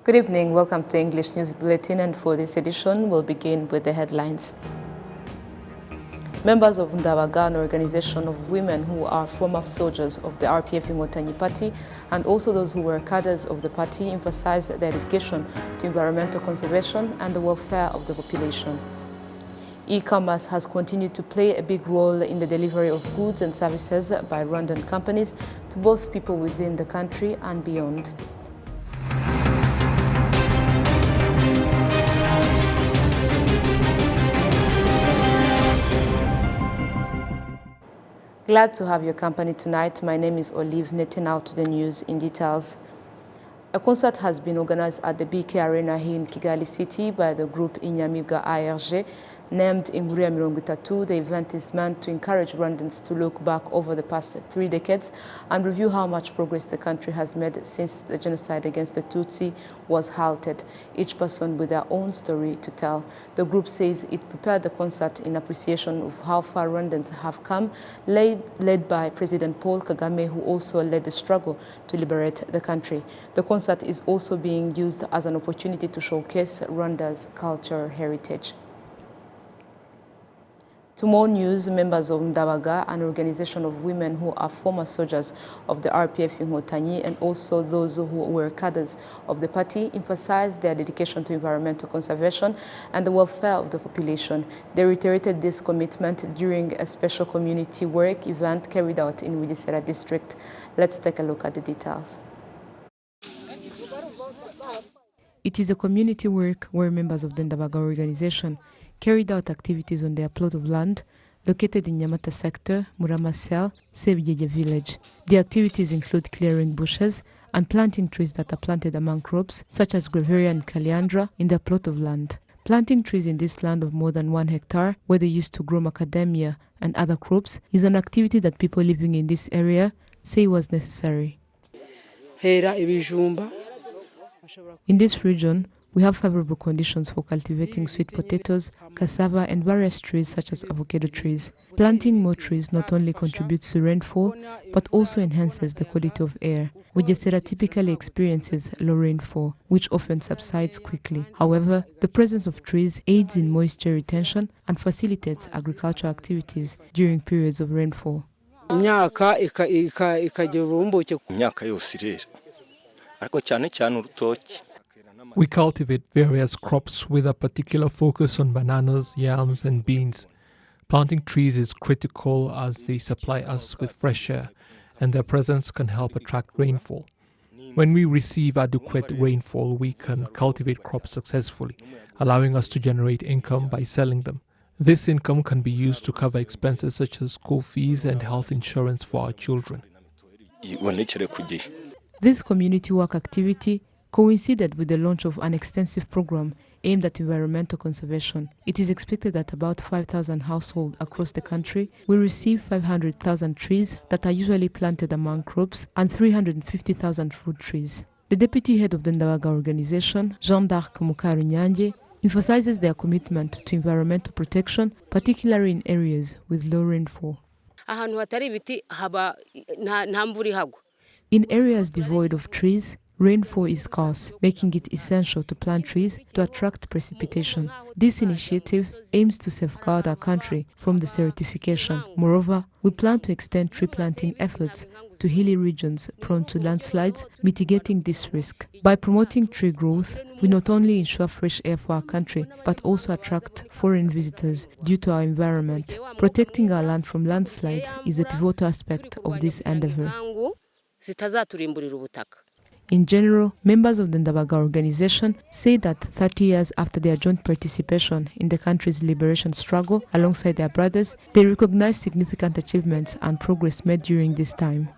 Good evening, welcome to English News Bulletin, and for this edition we'll begin with the headlines. Members of Ndabaga, an organization of women who are former soldiers of the RPF Inkotanyi party and also those who were cadres of the party, emphasized their dedication to environmental conservation and the welfare of the population. E-commerce has continued to play a big role in the delivery of goods and services by Rwandan companies to both people within the country and beyond. Glad to have your company tonight. My name is Olive, netting out the news in details. A concert has been organized at the BK Arena here in Kigali City by the group Inyamibwa ARG. Named Inkuru ya Mirongo Itatu, the event is meant to encourage Rwandans to look back over the past 3 decades and review how much progress the country has made since the genocide against the Tutsi was halted, each person with their own story to tell. The group says it prepared the concert in appreciation of how far Rwandans have come, led by President Paul Kagame, who also led the struggle to liberate the country. The concert is also being used as an opportunity to showcase Rwanda's cultural heritage. To more news, members of Ndabaga, an organization of women who are former soldiers of the RPF Inkotanyi and also those who were cadres of the party, emphasized their dedication to environmental conservation and the welfare of the population. They reiterated this commitment during a special community work event carried out in Bugesera district. Let's take a look at the details. It is a community work where members of the Ndabaga organization carried out activities on their plot of land located in Nyamata sector, Muramasel, Sebigege village. The activities include clearing bushes and planting trees that are planted among crops such as Graveria and Kaliandra in their plot of land. Planting trees in this land of more than 1 hectare, where they used to grow macadamia and other crops, is an activity that people living in this area say was necessary. In this region, we have favorable conditions for cultivating sweet potatoes, cassava, and various trees such as avocado trees. Planting more trees not only contributes to rainfall, but also enhances the quality of air. Bugesera typically experiences low rainfall, which often subsides quickly. However, the presence of trees aids in moisture retention and facilitates agricultural activities during periods of rainfall. We cultivate various crops with a particular focus on bananas, yams, and beans. Planting trees is critical as they supply us with fresh air, and their presence can help attract rainfall. When we receive adequate rainfall, we can cultivate crops successfully, allowing us to generate income by selling them. This income can be used to cover expenses such as school fees and health insurance for our children. This community work activity coincided with the launch of an extensive program aimed at environmental conservation. It is expected that about 5,000 households across the country will receive 500,000 trees that are usually planted among crops and 350,000 fruit trees. The deputy head of the Ndabaga organization, Jean d'Arc Mukarunyange, emphasizes their commitment to environmental protection, particularly in areas with low rainfall. In areas devoid of trees, rainfall is scarce, making it essential to plant trees to attract precipitation. This initiative aims to safeguard our country from desertification. Moreover, we plan to extend tree planting efforts to hilly regions prone to landslides, mitigating this risk. By promoting tree growth, we not only ensure fresh air for our country, but also attract foreign visitors due to our environment. Protecting our land from landslides is a pivotal aspect of this endeavor. In general, members of the Ndabaga organization say that 30 years after their joint participation in the country's liberation struggle alongside their brothers, they recognize significant achievements and progress made during this time.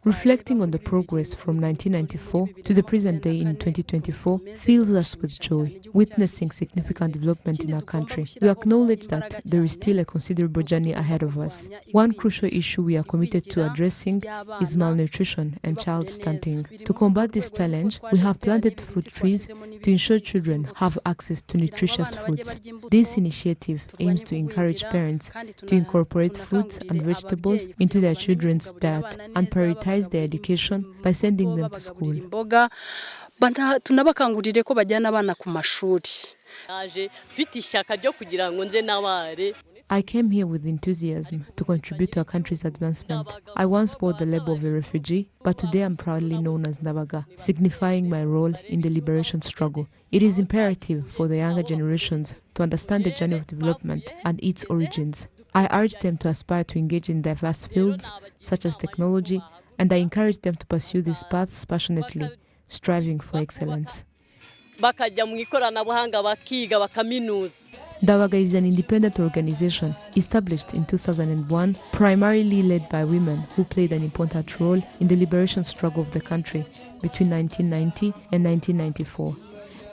Reflecting on the progress from 1994 to the present day in 2024 fills us with joy, witnessing significant development in our country. We acknowledge that there is still a considerable journey ahead of us. One crucial issue we are committed to addressing is malnutrition and child stunting. To combat this challenge, we have planted fruit trees to ensure children have access to nutritious fruits. This initiative aims to encourage parents to incorporate fruits and vegetables into their children's diet and prioritize their education by sending them to school. Tunabakangurire ko bajyana abana ku mashuri. I came here with enthusiasm to contribute to our country's advancement. I once bore the label of a refugee, but today I'm proudly known as Ndabaga, signifying my role in the liberation struggle. It is imperative for the younger generations to understand the journey of development and its origins. I urge them to aspire to engage in diverse fields, such as technology, and I encourage them to pursue these paths passionately, striving for excellence. Ndabaga is an independent organization established in 2001, primarily led by women who played an important role in the liberation struggle of the country between 1990 and 1994.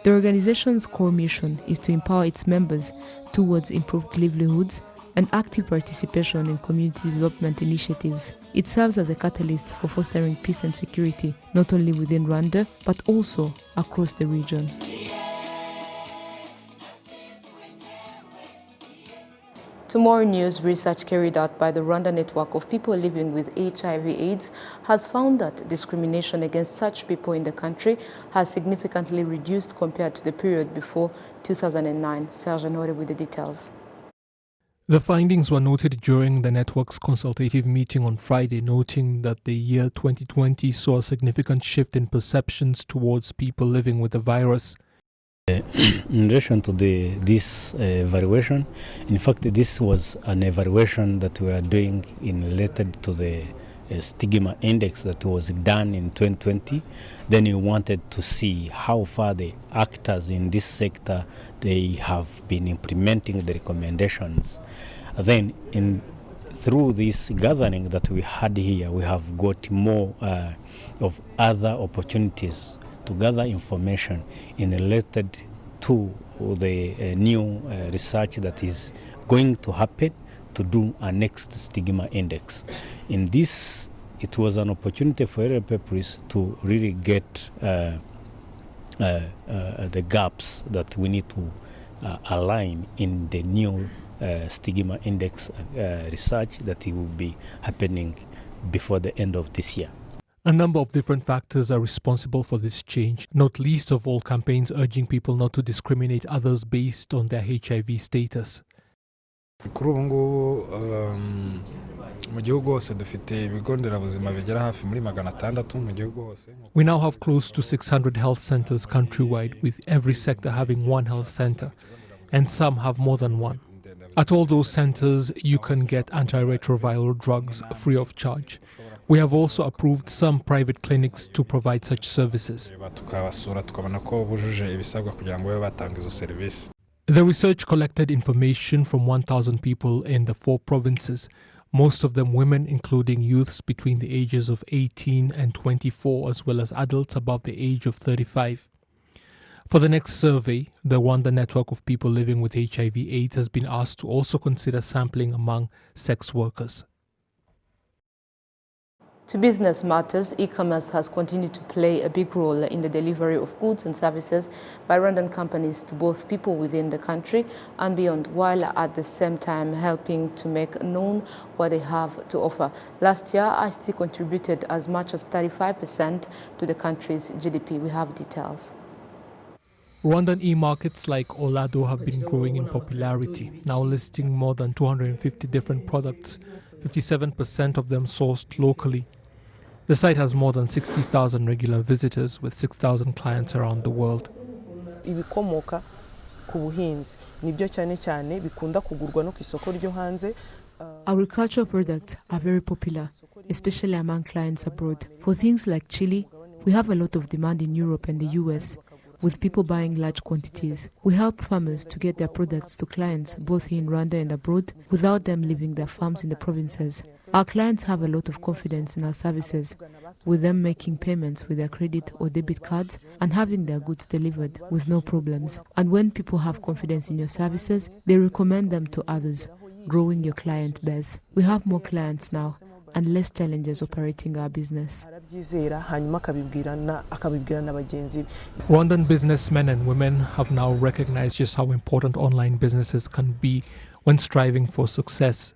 The organization's core mission is to empower its members towards improved livelihoods and active participation in community development initiatives. It serves as a catalyst for fostering peace and security, not only within Rwanda, but also across the region. To more news, research carried out by the Rwanda Network of People Living with HIV/AIDS has found that discrimination against such people in the country has significantly reduced compared to the period before 2009. Serge Honore with the details. The findings were noted during the network's consultative meeting on Friday, noting that the year 2020 saw a significant shift in perceptions towards people living with the virus. In relation to this evaluation, in fact, this was an evaluation that we are doing related to the stigma index that was done in 2020. Then we wanted to see how far the actors in this sector they have been implementing the recommendations. Then through this gathering that we had here, we have got more of other opportunities to gather information in related to the new research that is going to happen to do a next stigma index. In this, it was an opportunity for LPPs to really get the gaps that we need to align in the new stigma index research that will be happening before the end of this year. A number of different factors are responsible for this change, not least of all campaigns urging people not to discriminate others based on their HIV status. Kuri ubu ngubu mu gihugu hose dufite ibigo nderabuzima bigera hafi muri 600 mu gihugu hose. We now have close to 600 health centers countrywide, with every sector having one health center, and some have more than one. At all those centers, you can get antiretroviral drugs free of charge. We have also approved some private clinics to provide such services. The research collected information from 1,000 people in the 4 provinces, most of them women, including youths between the ages of 18 and 24, as well as adults above the age of 35. For the next survey, the Rwanda Network of People Living with HIV/AIDS has been asked to also consider sampling among sex workers. To business matters, e-commerce has continued to play a big role in the delivery of goods and services by Rwandan companies to both people within the country and beyond, while at the same time helping to make known what they have to offer. Last year, ICT contributed as much as 35% to the country's GDP. We have details. Rwandan e-markets like Olado have been growing in popularity, now listing more than 250 different products, 57% of them sourced locally. The site has more than 60,000 regular visitors with 6,000 clients around the world. Ibikomoka ku buhinzi nibyo cyane cyane bikunda kugurwa no ku isoko ryo hanze. Agricultural products are very popular, especially among clients abroad. For things like chili, we have a lot of demand in Europe and the US, with people buying large quantities. We help farmers to get their products to clients both here in Rwanda and abroad without them leaving their farms in the provinces. Our clients have a lot of confidence in our services with them making payments with their credit or debit cards and having their goods delivered with no problems. And when people have confidence in your services, they recommend them to others, growing your client base. We have more clients now and less challenges operating our business. Rwandan businessmen and women have now recognized just how important online businesses can be when striving for success.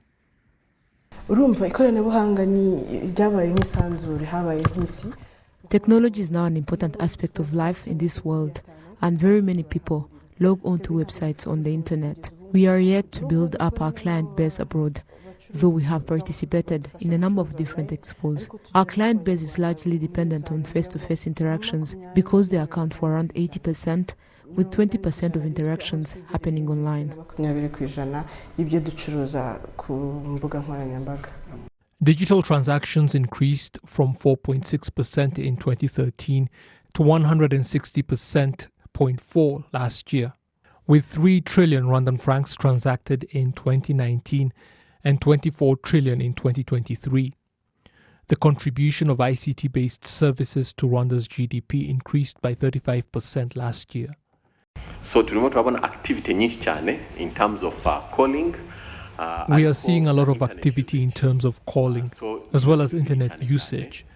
Technology is now an important aspect of life in this world, and very many people log onto websites on the internet. We are yet to build up our client base abroad, though we have participated in a number of different expos. Our client base is largely dependent on face-to-face interactions because they account for around 80%, with 20% of interactions happening online. Digital transactions increased from 4.6% in 2013 to 160.4% last year, with 3 trillion Rwandan francs transacted in 2019 and 24 trillion in 2023. The contribution of ICT-based services to Rwanda's GDP increased by 35% last year. So turimo turabona activity nyinshi cyane in terms of calling. We are seeing a lot of activity in terms of calling, as well as internet usage.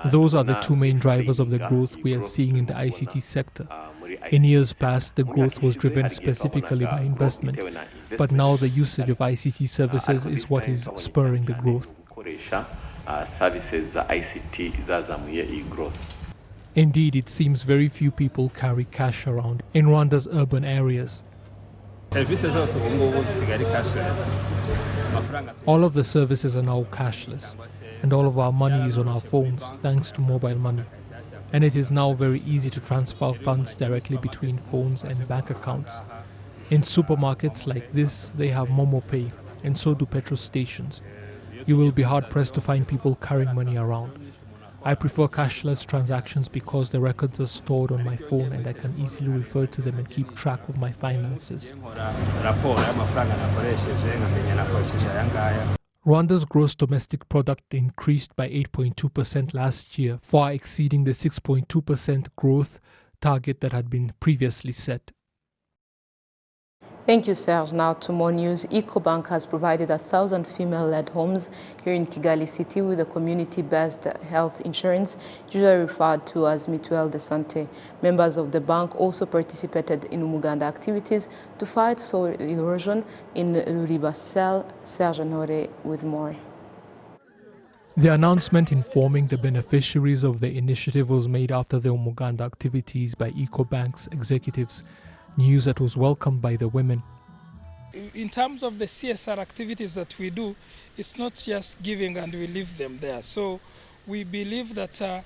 Those are the two main drivers of the growth we are seeing in the ICT sector. In years past, the growth was driven specifically by investment, but now the usage of ICT services is what is spurring the growth. Indeed, it seems very few people carry cash around in Rwanda's urban areas. All of the services are now cashless, and all of our money is on our phones thanks to mobile money. And it is now very easy to transfer funds directly between phones and bank accounts. In supermarkets like this, they have Momo Pay, and so do petrol stations. You will be hard-pressed to find people carrying money around. I prefer cashless transactions because the records are stored on my phone and I can easily refer to them and keep track of my finances. Rwanda's gross domestic product increased by 8.2% last year, far exceeding the 6.2% growth target that had been previously set. Thank you, Serge. Now to more news. EcoBank has provided 1,000 female-led homes here in Kigali City with a community-based health insurance, usually referred to as Mutuelle de Santé. Members of the bank also participated in umuganda activities to fight soil erosion in Ruribasel. Serge Honore with more. The announcement informing the beneficiaries of the initiative was made after the umuganda activities by EcoBank's executives, news that was welcomed by the women. In terms of the CSR activities that we do, it's not just giving and we leave them there. So we believe that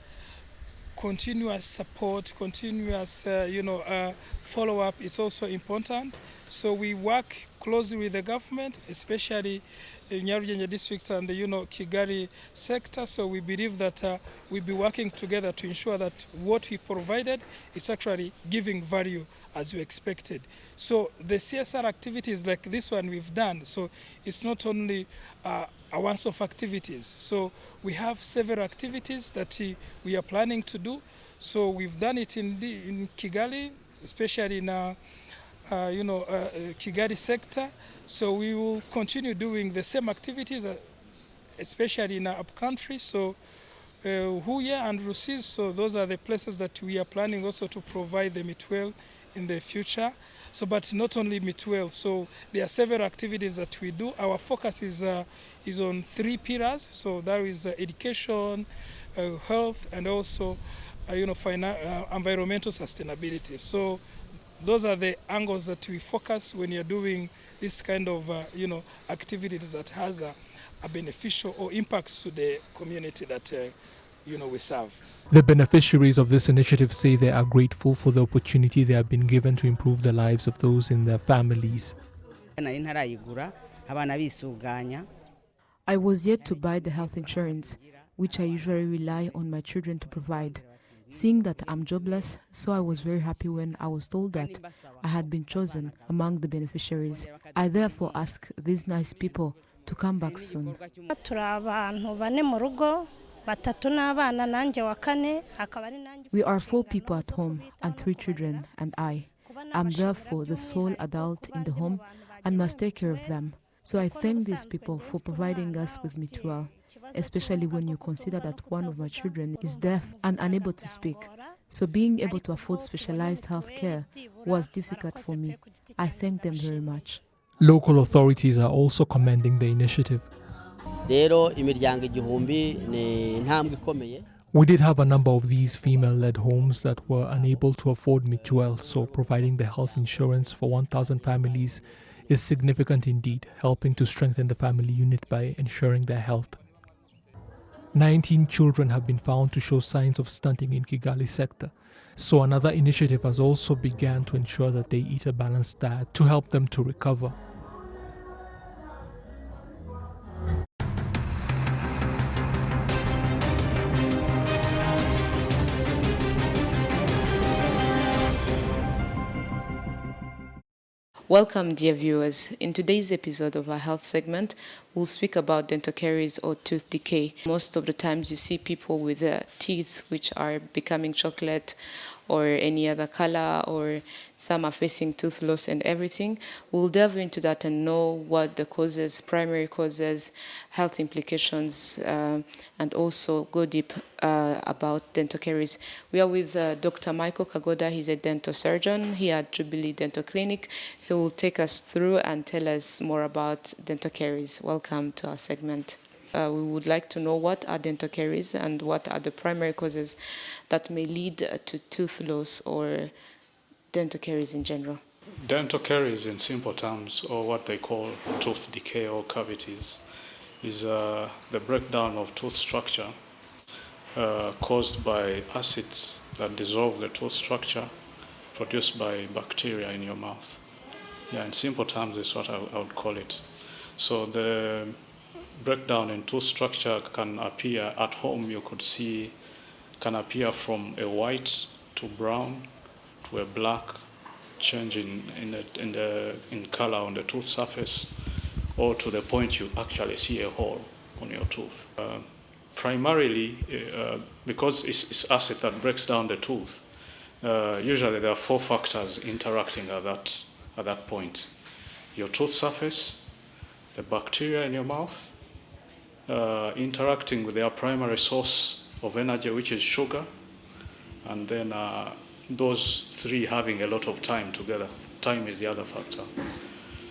continuous support, continuous follow-up is also important. So we work closely with the government, especially in Nyarugenge district and Kigali sector. So we believe that we'll be working together to ensure that what we provided is actually giving value as we expected. So the CSR activities like this one we've done, so it's not only a once-off activities. So we have several activities that we are planning to do. So we've done it in Kigali, especially in Kigali sector. So we will continue doing the same activities, especially in our upcountry. So Huye and Rusizi, so those are the places that we are planning also to provide the Mutuelle in the future. So, but not only Mutuelle, so there are several activities that we do. Our focus is on 3 pillars. So that is education, health, and also environmental sustainability. So those are the angles that we focus when you're doing this kind of activities that has a beneficial or impacts to the community that we serve. The beneficiaries of this initiative say they are grateful for the opportunity they have been given to improve the lives of those in their families. I was yet to buy the health insurance, which I usually rely on my children to provide. Seeing that I'm jobless, so I was very happy when I was told that I had been chosen among the beneficiaries. I therefore ask these nice people to come back soon. We are 4 people at home and 3 children and I. I'm therefore the sole adult in the home and must take care of them. So I thank these people for providing us with mutual, especially when you consider that one of my children is deaf and unable to speak. So being able to afford specialized health care was difficult for me. I thank them very much. Local authorities are also commending the initiative. rero imiryango igihumbi ni intambwe ikomeye. We did have a number of these female-led homes that were unable to afford mutual, so providing the health insurance for 1,000 families is significant indeed, helping to strengthen the family unit by ensuring their health. 19 children have been found to show signs of stunting in Kigali sector, so another initiative has also begun to ensure that they eat a balanced diet to help them to recover. Welcome, dear viewers. In today's episode of our health segment, we'll speak about dental caries or tooth decay. Most of the times you see people with teeth which are becoming chocolate or any other color, or some are facing tooth loss and everything. We'll delve into that and know what the causes, primary causes, health implications, and also go deep about dental caries. We are with Dr. Michael Kagoda. He's a dental surgeon here at Jubilee Dental Clinic. He will take us through and tell us more about dental caries. Welcome to our segment. We would like to know what are dental caries and what are the primary causes that may lead to tooth loss or dental caries in general. Dental caries, in simple terms, or what they call tooth decay or cavities, is the breakdown of tooth structure caused by acids that dissolve the tooth structure produced by bacteria in your mouth. Yeah, in simple terms is what I would call it. So the breakdown in tooth structure can appear at home. You could see can appear from a white to brown to a black, change in color on the tooth surface, or to the point you actually see a hole on your tooth. Primarily, because it's acid that breaks down the tooth, usually there are 4 factors interacting at that point: your tooth surface, the bacteria in your mouth, interacting with their primary source of energy, which is sugar, and then those 3 having a lot of time together. Time is the other factor.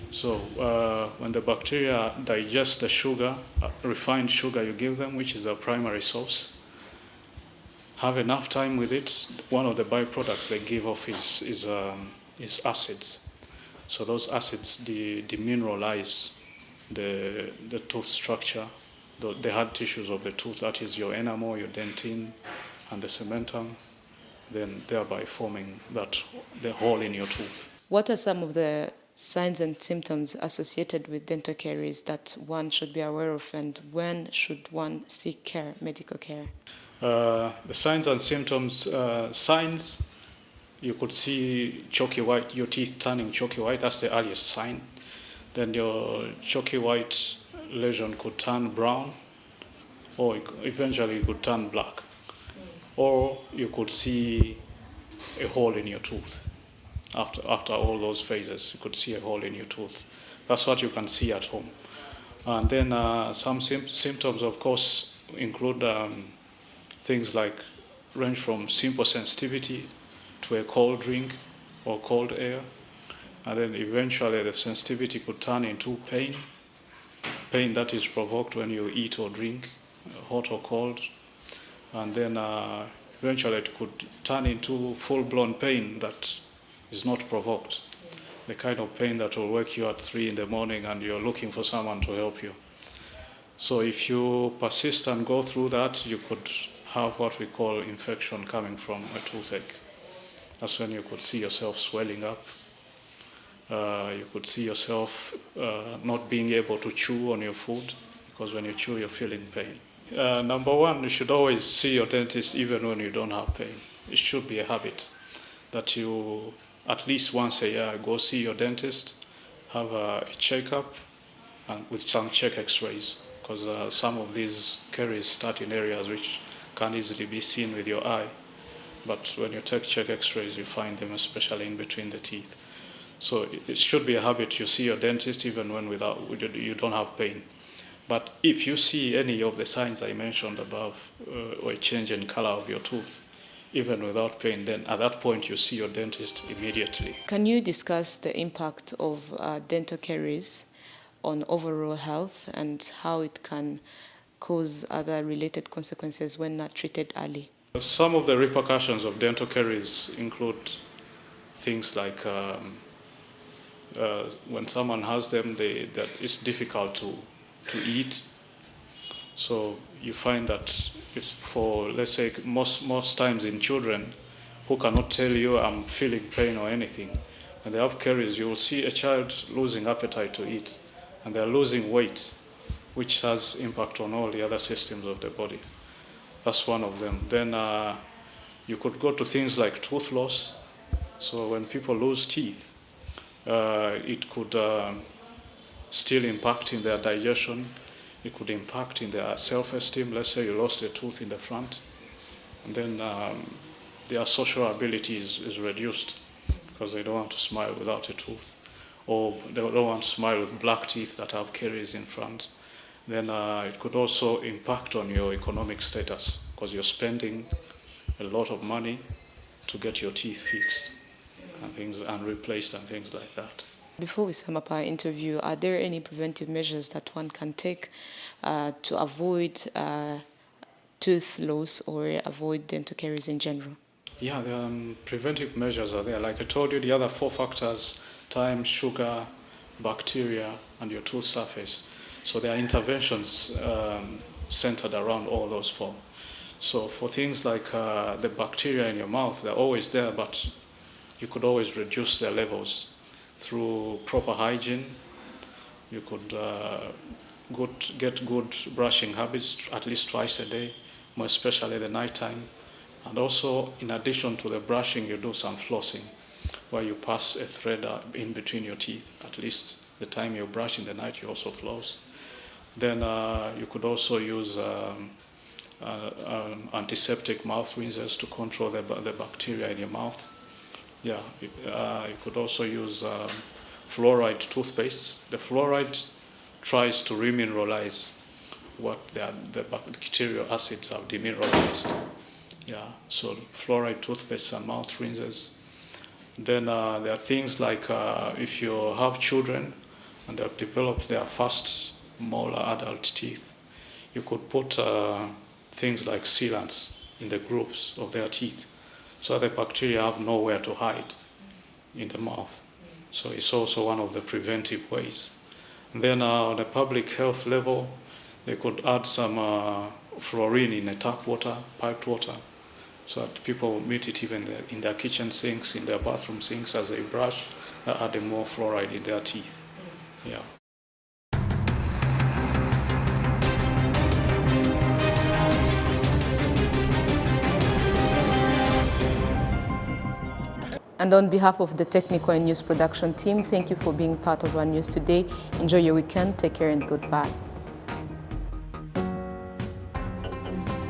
So when the bacteria digest the sugar, refined sugar you give them, which is their primary source, have enough time with it, one of the byproducts they give off is acids. So those acids demineralize the tooth structure, the hard tissues of the tooth, that is your enamel, your dentine, and the cementum, then thereby forming the hole in your tooth. What are some of the signs and symptoms associated with dental caries that one should be aware of, and when should one seek care, medical care? The signs and symptoms, signs, you could see chalky white, your teeth turning chalky white, that's the earliest sign. Then your chalky white lesion could turn brown, or eventually it could turn black. Or you could see a hole in your tooth. After all those phases, you could see a hole in your tooth. That's what you can see at home. And then some symptoms, of course, include things like range from simple sensitivity to a cold drink or cold air. And then eventually the sensitivity could turn into pain that is provoked when you eat or drink, hot or cold. And then eventually it could turn into full-blown pain that is not provoked. The kind of pain that will wake you at 3 in the morning and you're looking for someone to help you. So if you persist and go through that, you could have what we call infection coming from a toothache. That's when you could see yourself swelling up. You could see yourself not being able to chew on your food, because when you chew, you're feeling pain. Number 1, you should always see your dentist even when you don't have pain. It should be a habit that you, at least once a year, go see your dentist, have a checkup, and with some check x-rays, because some of these caries start in areas which can easily be seen with your eye. But when you check x-rays, you find them especially in between the teeth. So it should be a habit. You see your dentist even when you don't have pain. But if you see any of the signs I mentioned above, or a change in color of your tooth, even without pain, then at that point you see your dentist immediately. Can you discuss the impact of dental caries on overall health and how it can cause other related consequences when not treated early? Some of the repercussions of dental caries include things like when someone has them, that it's difficult to eat. So you find that it's for, let's say, most times in children who cannot tell you I'm feeling pain or anything, when they have caries, you will see a child losing appetite to eat, and they're losing weight, which has impact on all the other systems of the body. That's one of them. Then you could go to things like tooth loss. So when people lose teeth, it could still impact in their digestion. It could impact in their self-esteem. Let's say you lost a tooth in the front, and then their social ability is reduced because they don't want to smile without a tooth, or they don't want to smile with black teeth that have caries in front. Then it could also impact on your economic status because you're spending a lot of money to get your teeth fixed and replaced and things like that. Before we sum up our interview, are there any preventive measures that one can take to avoid tooth loss or avoid dental caries in general? Yeah, the preventive measures are there. Like I told you, the other 4 factors: time, sugar, bacteria, and your tooth surface. So there are interventions centered around all those 4. So for things like the bacteria in your mouth, they're always there, but you could always reduce their levels through proper hygiene. You could get good brushing habits at least twice a day, more especially the nighttime. And also, in addition to the brushing, you do some flossing, where you pass a thread in between your teeth. At least the time you brush in the night, you also floss. Then you could also use antiseptic mouth rinsers to control the bacteria in your mouth. Yeah, you could also use fluoride toothpaste. The fluoride tries to remineralize what the bacterial acids have demineralized. Yeah, so fluoride toothpaste and mouth rinsers. Then there are things like if you have children and they have developed their first molar adult teeth, you could put things like sealants in the grooves of their teeth so the bacteria have nowhere to hide in the mouth. So it's also one of the preventive ways. And then on a public health level, they could add some fluorine in the tap water, piped water, so that people meet it even in their kitchen sinks, in their bathroom sinks as they brush. They're adding more fluoride in their teeth. Yeah. And on behalf of the technical and news production team, thank you for being part of our news today. Enjoy your weekend. Take care and goodbye.